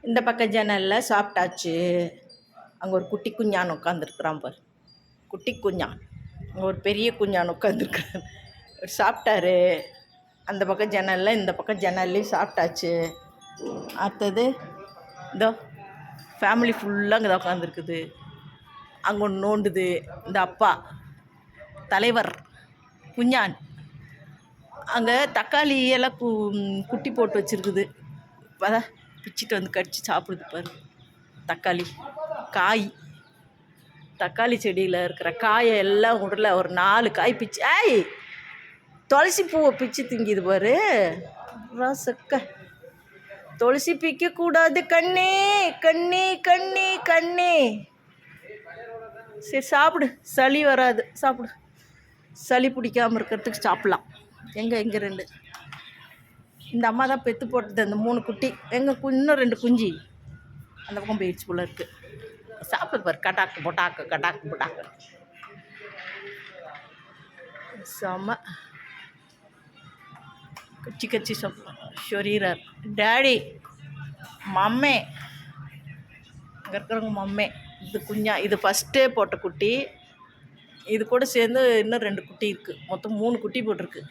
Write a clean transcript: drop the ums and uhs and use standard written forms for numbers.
இந்த பக்கம் ஜன்னலில் சாப்பிட்டாச்சு. அங்கே ஒரு குட்டி குஞ்சான் உட்காந்துருக்குறான் பாரு, குட்டி குஞ்சான். அங்கே ஒரு பெரிய குஞ்சான் உட்காந்துருக்குறான். சாப்பிட்டாரு. அந்த பக்கம் ஜன்னலில், இந்த பக்கம் ஜன்னல்லையும் சாப்பிட்டாச்சு. அடுத்தது இதோ ஃபேமிலி ஃபுல்லாக அங்கே தான் உட்காந்துருக்குது. அங்கே ஒன்று நோண்டுது. இந்த அப்பா தலைவர் குஞ்சான் அங்கே தக்காளி எல்லாம் குட்டி போட்டு வச்சுருக்குது. இப்போதான் பிச்சுட்டு வந்து கடிச்சு சாப்பிடுது பாரு. தக்காளி காய், தக்காளி செடியில் இருக்கிற காயை எல்லாம் உடல ஒரு 4 காய் பிச்சு, துளசி பூவை பிச்சு திங்கிது பாரு. ரசக்க துளசி பிக்கக்கூடாது கண்ணே, கண்ணே கண்ணே கண்ணே. சரி சாப்பிடு, சளி வராது, சாப்பிடு. சளி பிடிக்காமல் இருக்கிறதுக்கு சாப்பிட்லாம். எங்கே 2 இந்த அம்மா தான் பெற்று போட்டது. அந்த 3 குட்டி இன்னும் 2 குஞ்சு அந்த பக்கம் போயிடுச்சு போல இருக்குது. சாப்பிடுது பாரு, கட்டாக்கு பொட்டாக்கு கட்டாக்கு பொட்டாக்கு. செம்ம கச்சி கச்சி ஷொரீரர் டேடி மம்மே. அங்கே இருக்கிறவங்க மம்மே. இது குஞ்சா, இது ஃபஸ்ட்டே போட்ட குட்டி. இது கூட சேர்ந்து இன்னும் 2 குட்டி இருக்குது. மொத்தம் 3 குட்டி போட்டிருக்கு.